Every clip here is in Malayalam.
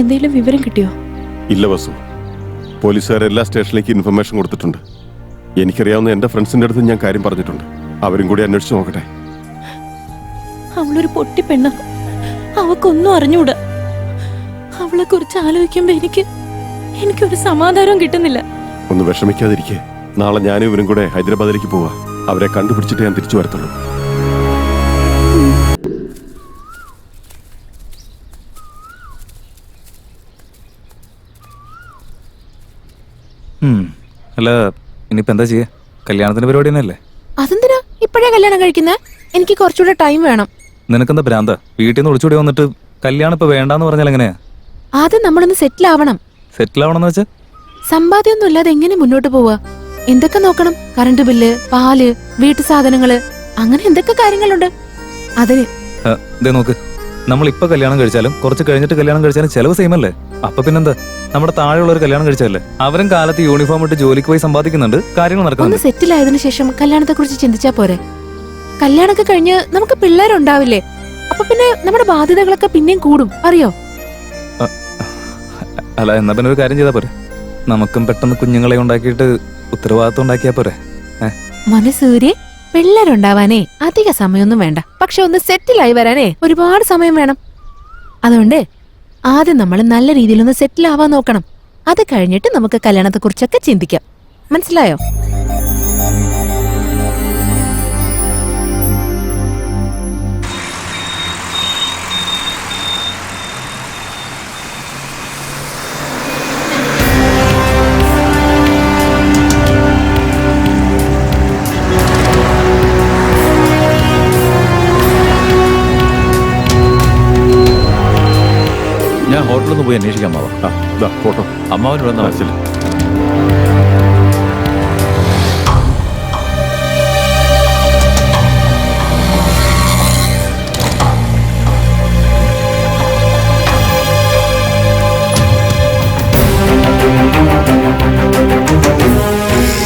എന്തെങ്കിലും വിവരം കിട്ടിയോ? ഇല്ല വസു, പോലീസുകാർ എല്ലാ സ്റ്റേഷനിലേക്ക് ഇൻഫർമേഷൻ കൊടുത്തിട്ടുണ്ട്. എനിക്കറിയാവുന്ന എന്റെ ഫ്രണ്ട്സിന്റെ അടുത്ത് ഞാൻ കാര്യം പറഞ്ഞിട്ടുണ്ട്. അവരും കൂടി അന്വേഷിച്ച് നോക്കട്ടെ. അവളൊരു പൊട്ടി പെണ്ണ, അവക്കൊന്നും അറിഞ്ഞൂടാ. അവളെ കുറിച്ച് ആലോചിക്കുമ്പോ എനിക്കൊരു സമാധാനം കിട്ടുന്നില്ല. ഒന്ന് വിഷമിക്കാതിരിക്കേ. നാളെ ഞാനും ഇവരും കൂടെ ഹൈദരാബാദിലേക്ക് പോവാ. അവരെ കണ്ടുപിടിച്ചിട്ട് ഞാൻ തിരിച്ചു വരത്തുള്ളൂ. അല്ല, ഇനിയിപ്പോ എന്താ ചെയ്യാ? കല്യാണത്തിന്റെ പരിപാടി തന്നെയല്ലേ? അതെന്തിനാ ഇപ്പഴേ കല്യാണം കഴിക്കുന്നേ? എനിക്ക് കുറച്ചുകൂടെ ടൈം വേണം. നിനക്കെന്താ ഭ്രാന്ത? വീട്ടിൽ നിന്ന് ഒളിച്ചോടി വന്നിട്ട് കല്യാണം ഇപ്പൊ വേണ്ടാന്ന് പറഞ്ഞാൽ എങ്ങനെയാ? ആദ്യം നമ്മളൊന്ന് സെറ്റിൽ ആവണം. സെറ്റിൽ ആവണമെന്ന് വെച്ചാ സമ്പാദ്യമൊന്നും ഇല്ലാതെ എങ്ങനെ മുന്നോട്ട് പോവാ? എന്തൊക്കെ നോക്കണം? കറണ്ട് ബില്ല്, പാല്, വീട്ടു സാധനങ്ങള്, അങ്ങനെ എന്തൊക്കെ കാര്യങ്ങളുണ്ട്. അതിന് നോക്ക്, നമ്മൾ ഇപ്പൊ കല്യാണം കഴിച്ചാലും കുറച്ച് കഴിഞ്ഞിട്ട് കല്യാണം കഴിച്ചാലും ചെലവ് സെയിം അല്ലേ? അപ്പൊ പിന്നെന്താ, നമ്മുടെ താഴെയുള്ളവർ കല്യാണം കഴിച്ചല്ലേ? അവരും കാലത്ത് യൂണിഫോം ഇട്ട് ജോലിക്ക് പോയി സമ്പാദിക്കുന്നുണ്ട്, കാര്യങ്ങൾ ഒന്ന് നടക്കുന്നുണ്ട്. സെറ്റിൽ ആയതിനു ശേഷം കല്യാണത്തെ കുറിച്ച് ചിന്തിച്ചാ പോരെ? കല്യാണമൊക്കെ കഴിഞ്ഞ് നമുക്ക് പിള്ളേരുണ്ടാവില്ലേ? അപ്പൊ പിന്നെ നമ്മുടെ ബാധ്യതകളൊക്കെ പിന്നെയും കൂടും, അറിയോ? അല്ല, എന്നാ പിന്നെ ഒരു കാര്യം ചെയ്താ പോരെ? നമുക്കും പെട്ടെന്ന് കുഞ്ഞുങ്ങളെ ഉണ്ടാക്കിയിട്ട് ഉത്തരവാദിത്വം ഉണ്ടാക്കിയാ പോരെ? മനസ്സൂര്യ, പിള്ളേരുണ്ടാവാനേ അധിക സമയമൊന്നും വേണ്ട. പക്ഷെ ഒന്ന് സെറ്റിലായി വരാനേ ഒരുപാട് സമയം വേണം. അതുകൊണ്ട് ആദ്യം നമ്മൾ നല്ല രീതിയിലൊന്ന് സെറ്റിൽ ആവാൻ നോക്കണം. അത് കഴിഞ്ഞിട്ട് നമുക്ക് കല്യാണത്തെ കുറിച്ചൊക്കെ ചിന്തിക്കാം. മനസ്സിലായോ? ഞാൻ ഹോട്ടലിൽ പോയി അന്വേഷിക്കാം അമ്മാവ. ഫോട്ടോ അമ്മാവനോട് മനസ്സിൽ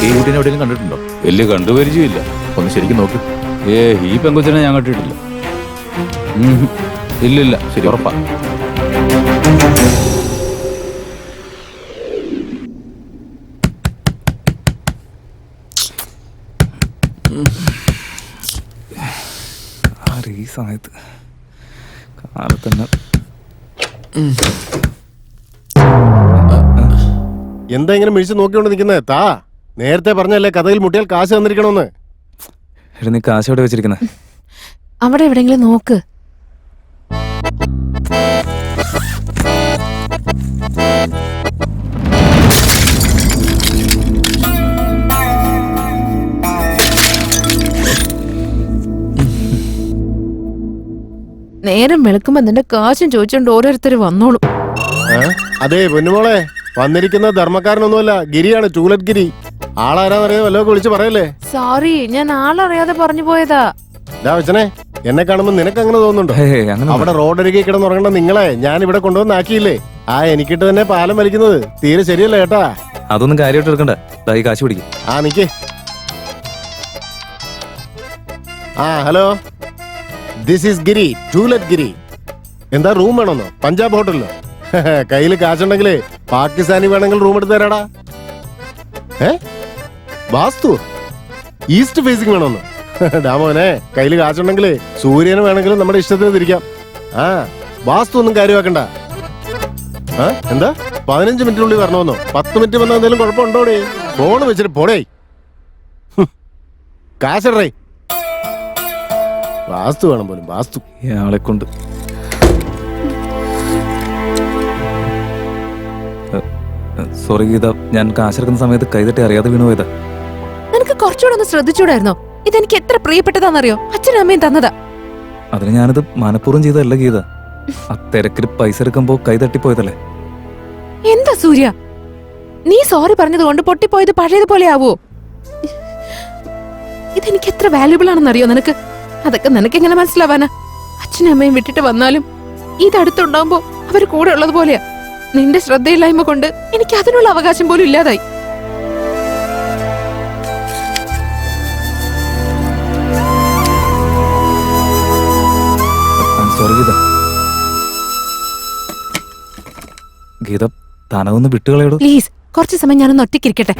ഈ കുട്ടീനെ എവിടെയും കണ്ടിട്ടുണ്ടോ? വലിയ കണ്ടുപരിചയമില്ല. ഒന്ന് ശരിക്കും നോക്ക്. ഈ പെങ്കൊച്ചിനെ ഞാൻ കണ്ടിട്ടില്ല. ഇല്ലില്ല. ശരി, ഉറപ്പാ. ഈ സമയത്ത് കാലത്തന്നെ എന്താ ഇങ്ങനെ മിഴിച്ച് നോക്കിക്കൊണ്ട് നിൽക്കുന്നേ? താ, നേരത്തെ പറഞ്ഞല്ലേ കഥയിൽ മുട്ടിയാൽ കാശ് തന്നിരിക്കണമെന്ന്. നീ കാശ് എവിടെ വെച്ചിരിക്കുന്നത്? അവിടെ എവിടെയെങ്കിലും നോക്ക്. നേരം വെളുക്കുമ്പോ നിന്റെ കാശും ചോദിച്ചോണ്ട് ഓരോരുത്തർ വന്നോളൂ. അതെ പൊന്നുമോളെ, വന്നിരിക്കുന്ന ധർമ്മക്കാരനൊന്നുമല്ല, ഗിരിയാണ്, ടൂലറ്റ് ഗിരി. ആളാരാന്നറിയാതെ വല്ലതൊക്കെ വിളിച്ച് പറയല്ലേ. സോറി, ഞാൻ ആളറിയാതെ പറഞ്ഞു പോയതാ. വെച്ചനെ, എന്നെ കാണുമ്പോ നിനക്ക് അങ്ങനെ തോന്നുന്നുണ്ടോ? അവിടെ റോഡരികെ കിടന്നുറങ്ങേണ്ട നിങ്ങളെ ഞാൻ ഇവിടെ കൊണ്ടുവന്നാക്കിയില്ലേ? എനിക്കിട്ട് തന്നെ പാലം വലിക്കുന്നത് തീരെ ശരിയല്ല കേട്ടാ. അതൊന്നും കാര്യമായിട്ട് എടുക്കണ്ട. ഈ കാശ് പിടിക്കും. നിക്ക്. Hello, this is Giri, to let Giri. എന്താ, റൂം വേണമെന്നോ? പഞ്ചാബ് ഹോട്ടലിലോ? കയ്യിൽ കാശുണ്ടെങ്കിലേ പാകിസ്ഥാനി വേണമെങ്കിൽ റൂം എടുത്ത് തരാടാ. വാസ്തു ഈസ്റ്റ് ഫേസിംഗ് വേണമെന്നോ? ഡാമോനെ, കയ്യിൽ കാശുണ്ടെങ്കിലേ സൂര്യന് വേണമെങ്കിലും നമ്മുടെ ഇഷ്ടത്തിന് തിരിക്കാം. വാസ്തു ഒന്നും കാര്യമാക്കണ്ട. എന്താ, 15 മിനിറ്റിനുള്ളിൽ വരണമെന്നോ? 10 മിനിറ്റ് വന്നാൽ എന്തെങ്കിലും കുഴപ്പമുണ്ടോടേ? ഫോണ് വെച്ചിട്ട് പോടേ. കാശടേ. വാസ്തു വേണം പോലും, വാസ്തു. ഇയാളെ കൊണ്ട് സോറി ഗീത, ഞാൻ കാശെടുക്കുന്ന സമയത്ത് കൈതട്ടി അറിയാതെ വീണു പോയതാ. നിനക്ക് കുറച്ചുകൂടെ ഒന്ന് ശ്രദ്ധിച്ചൂടായിരുന്നോ? ഇതെനിക്ക് എത്ര പ്രിയപ്പെട്ടതാണെന്നറിയോ? അച്ഛനും അമ്മയും തന്നതാ. അതിന് ഞാനിത് മനഃപൂർവ്വം ചെയ്തതല്ല ഗീത. ആ തിരക്കിൽ പൈസ എടുക്കുമ്പോ കൈതട്ടിപ്പോയതല്ലേ. എന്താ സൂര്യ, നീ സോറി പറഞ്ഞത് കൊണ്ട് പൊട്ടിപ്പോയത് പഴയതുപോലെ ആവോ? ഇതെനിക്ക് എത്ര വാല്യുബിൾ ആണെന്നറിയോ നിനക്ക്? അതൊക്കെ നിനക്ക് എങ്ങനെ മനസ്സിലാവാനാ? അച്ഛനും അമ്മയും വിട്ടിട്ട് വന്നാലും ഇതടുത്തുണ്ടാവുമ്പോ അവര് കൂടെ ഉള്ളത് പോലെയാ. നിന്റെ ശ്രദ്ധയില്ലായ്മ കൊണ്ട് എനിക്ക് അതിനുള്ള അവകാശം പോലും ഇല്ലാതായി. സോറി ഗീത. ഗീത തനതൊന്ന് വിട്ടുകളയോടോ. പ്ലീസ് കുറച്ച് സമയം ഞാനൊന്ന് ഒറ്റയ്ക്കിരിക്കട്ടെ.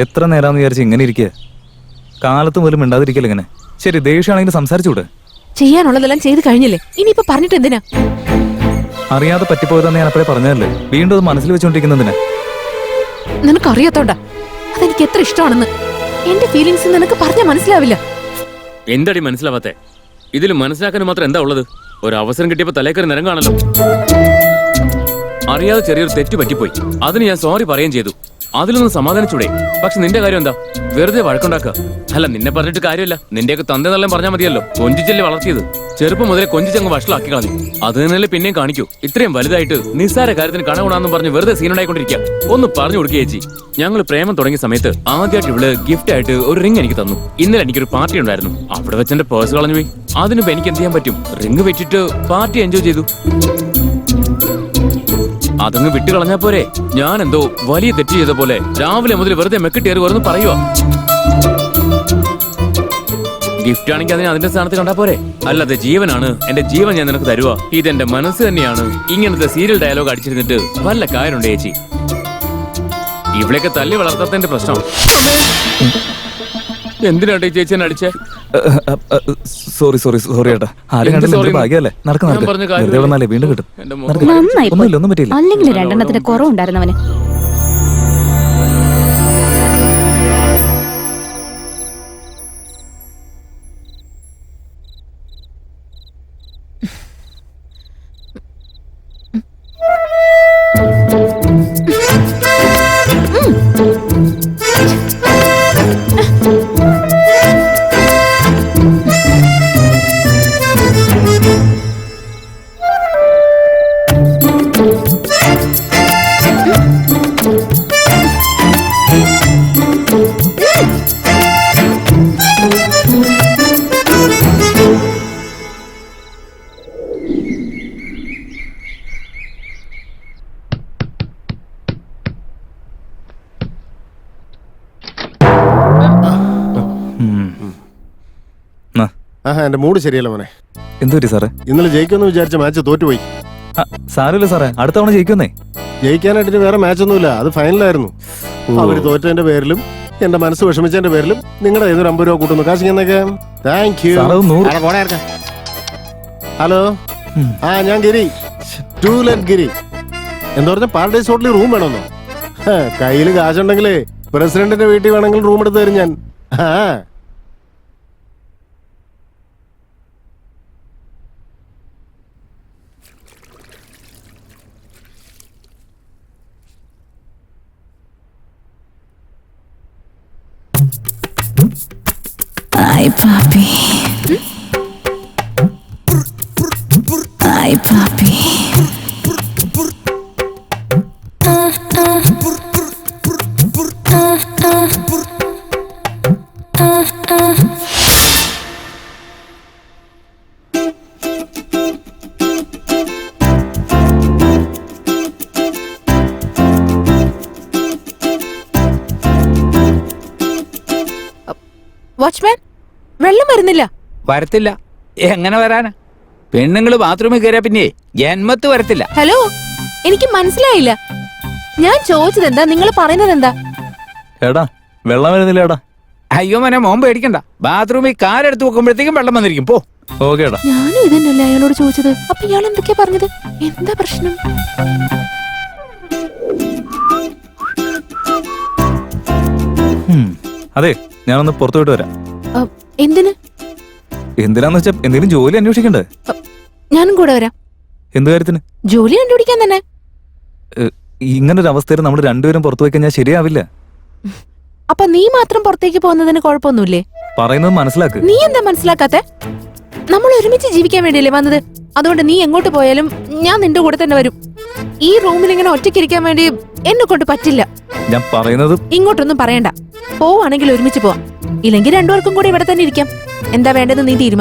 എത്ര നേരാന്ന് വിചാരിച്ച് ഇങ്ങനെ ഇരിക്കുക? കാലത്ത് പോലും മിണ്ടാതിരിക്കല ഇങ്ങനെ. ശരി, ദേഷ്യമാണെങ്കിൽ സംസാരിച്ചൂടെ? ചെയ്യാനുള്ളതെല്ലാം ചെയ്ത് കഴിഞ്ഞില്ലേ, ഇനിയിപ്പോ പറഞ്ഞിട്ട് എന്തിനാ? അറിയാതെ പറ്റിപ്പോയതെന്ന് ഞാൻ അപ്പോഴേ പറഞ്ഞതല്ലേ, വീണ്ടും അത് മനസ്സിൽ വെച്ചോണ്ടിരിക്കുന്നതിന്. നിനക്കറിയാത്തോണ്ടാ അതെനിക്ക് എത്ര ഇഷ്ടമാണെന്ന്. എന്റെ ഫീലിങ്സ് നിനക്ക് പറഞ്ഞാൽ മനസ്സിലാവില്ല. എന്താടി മനസ്സിലാവാത്തെ? ഇതിൽ മനസ്സിലാക്കാൻ മാത്രം എന്താ ഉള്ളത്? ഒരു അവസരം കിട്ടിയപ്പോ തലേക്കറി നിരം കാണല്ലോ. അറിയാതെ ചെറിയൊരു തെറ്റ് പറ്റിപ്പോയി, അതിന് ഞാൻ സോറി പറയുകയും ചെയ്തു. അതിലൊന്നും സമാധാനിച്ചൂടെ? പക്ഷെ നിന്റെ കാര്യം എന്താ? വെറുതെ വഴക്കുണ്ടാക്കുക. അല്ല, നിന്നെ പറഞ്ഞിട്ട് കാര്യമില്ല. നിന്റെയൊക്കെ തന്റെ നല്ല പറഞ്ഞാൽ മതിയല്ലോ. കൊഞ്ചിച്ചല്ലേ വളർത്തിയത്, ചെറുപ്പം മുതലേ കൊഞ്ചിച്ചങ്ങ് വഷളാക്കി കളഞ്ഞു. അത് തന്നെയല്ലേ പിന്നെയും കാണിക്കൂ. ഇത്രയും വലുതായിട്ട് നിസ്സാര കാര്യത്തിന് കണകുണാന്നും പറഞ്ഞ് വെറുതെ സീനുണ്ടായിക്കൊണ്ടിരിക്കുക. ഒന്ന് പറഞ്ഞു കൊടുക്കുക ചേച്ചി. ഞങ്ങൾ പ്രേമം തുടങ്ങിയ സമയത്ത് ആദ്യമായിട്ട് ഇവള് ഗിഫ്റ്റ് ആയിട്ട് ഒരു റിംഗ് എനിക്ക് തന്നു. ഇന്നലെ എനിക്കൊരു പാർട്ടി ഉണ്ടായിരുന്നു. അവിടെ വെച്ച് എന്റെ പേഴ്സ് കളഞ്ഞു പോയി. അതിനിപ്പോ എനിക്ക് എന്ത് ചെയ്യാൻ പറ്റും? റിംഗ് വെച്ചിട്ട് പാർട്ടി എൻജോയ് ചെയ്തു. അതങ്ങ് വിട്ടുകളഞ്ഞാ പോരെ? ഞാൻ എന്തോ വലിയ തെറ്റ് ചെയ്ത പോലെ രാവിലെ മുതൽ വെറുതെ മെക്കിട്ടേറി വരുന്നു പറയുക. ഗിഫ്റ്റ് ആണെങ്കിൽ അതിനെ അതിന്റെ സ്ഥാനത്ത് കണ്ടാ പോരെ? അല്ലാതെ ജീവനാണ്, എന്റെ ജീവൻ ഞാൻ നിനക്ക് തരുക, ഇതെന്റെ മനസ്സ് തന്നെയാണ്. ഇങ്ങനത്തെ സീരിയൽ ഡയലോഗ് അടിച്ചിരുന്നിട്ട് വല്ല കാര്യമുണ്ട് ചേച്ചി? ഇവിടെയൊക്കെ തല്ലി വളർത്താത്തതിന്റെ പ്രശ്നം. എന്തിനാട്ടെ ചേച്ചി എന്നെ അടിച്ചേ? സോറി ഏട്ടാ. ആരും കണ്ടില്ല, ഭാഗ്യല്ലേ. നടക്കുന്നല്ലേ, വീണ്ടും കിട്ടും. ഒന്നും പറ്റിയില്ല. അല്ലെങ്കിൽ രണ്ടെണ്ണത്തിന് കുറവുണ്ടായിരുന്നവന്. ആഹാ, എന്റെ മൂഡ് ശരിയല്ല മോനെ. എന്തു പറ്റി സാറേ? ഇന്നലെ ജയിക്കുമെന്ന് വിചാരിച്ച മാച്ച് തോറ്റുപോയി. സാരമില്ല സാറേ, അടുത്ത തവണ ജയിക്കുന്നേ. ജയിക്കാനായിട്ട് വേറെ മാച്ചൊന്നുമില്ല, അത് ഫൈനലായിരുന്നു. അവര് തോറ്റതിന്റെ പേരിലും എന്റെ മനസ്സ് വിഷമിച്ചതിന്റെ പേരിലും നിങ്ങളുടെ ഏതൊരു 50 രൂപ കൂട്ടുന്നു. കാശ് എന്നൊക്കെ താങ്ക് യു. ഹലോ, ഞാൻ ഗിരി, ടൂലറ്റ് ഗിരി. എന്താ പറഞ്ഞ പാരഡൈസ് ഹോട്ടലിൽ റൂം വേണമെന്നോ? കയ്യിൽ കാശുണ്ടെങ്കിലേ പ്രസിഡന്റിന്റെ വീട്ടിൽ വേണമെങ്കിൽ റൂം എടുത്ത് തരും ഞാൻ. Ay papi, ay papi. Watchman, വെള്ളം വരുന്നില്ല. വരത്തില്ല. എങ്ങനെ വരാനാ? പെണ്ണുങ്ങള് ബാത്റൂമിൽ കയറിയാ പിന്നെ ജന്മത്ത് വരത്തില്ല. ഹലോ, എനിക്ക് മനസ്സിലായില്ല. ഞാൻ ചോദിച്ചത് എന്താ, നിങ്ങൾ പറയുന്നത് എന്താ? എടാ, വെള്ളം വരുന്നില്ല ഏടാ. അയ്യോ മോനെ, മോൻ പേടിക്കണ്ട. ബാത്റൂമിൽ കാലെടുത്ത് വെക്കുമ്പോഴത്തേക്കും വെള്ളം വന്നിരിക്കും. പോ. ഓക്കെ ഏടാ. ഞാനും ഇതന്നല്ലേ അയാളോട് ചോദിച്ചത്. അപ്പൊ ഇയാൾ എന്തൊക്കെയാ പറഞ്ഞത്? എന്താ പ്രശ്നം? അതെ, ഞാനൊന്ന് പുറത്തു പോയിട്ട് വരാം. എന്തിന്? എന്തിനാന്ന് വെച്ചാ എന്തെങ്കിലും ജോലി അന്വേഷിക്കണ്ടേ? ഞാനും കൂടെ വരാം. എന്ത് കാര്യത്തിന്? ജോലി കണ്ടുപിടിക്കാൻ തന്നെ. ഇങ്ങനൊരു അവസ്ഥയിൽ നമ്മൾ രണ്ടുപേരും പുറത്തു പോയി കഴിഞ്ഞാൽ ശരിയാവില്ല. അപ്പൊ നീ മാത്രം പുറത്തേക്ക് പോകുന്നതിന് കുഴപ്പമൊന്നുമില്ലേ? പറയുന്നത് മനസ്സിലാക്ക്. നീ എന്താ മനസ്സിലാക്കാത്തെ? നമ്മൾ ഒരുമിച്ച് ജീവിക്കാൻ വേണ്ടിയല്ലേ വന്നത്. അതുകൊണ്ട് നീ എങ്ങോട്ട് പോയാലും ഞാൻ നിന്റെ കൂടെ തന്നെ വരും. ഈ റൂമിൽ ഇങ്ങനെ ഒറ്റയ്ക്കിരിക്കാൻ വേണ്ടി എന്നെ കൊണ്ട് പറ്റില്ല. ഞാൻ പറയുന്നത് ഇങ്ങോട്ടൊന്നും പറയണ്ട. പോവാണെങ്കിൽ ഒരുമിച്ച് പോവാം, ഇല്ലെങ്കിൽ രണ്ടുപേർക്കും കൂടെ ഇവിടെ തന്നെ ഇരിക്കാം. എന്താ വേണ്ടത് നീ തീരുമാനിക്കും.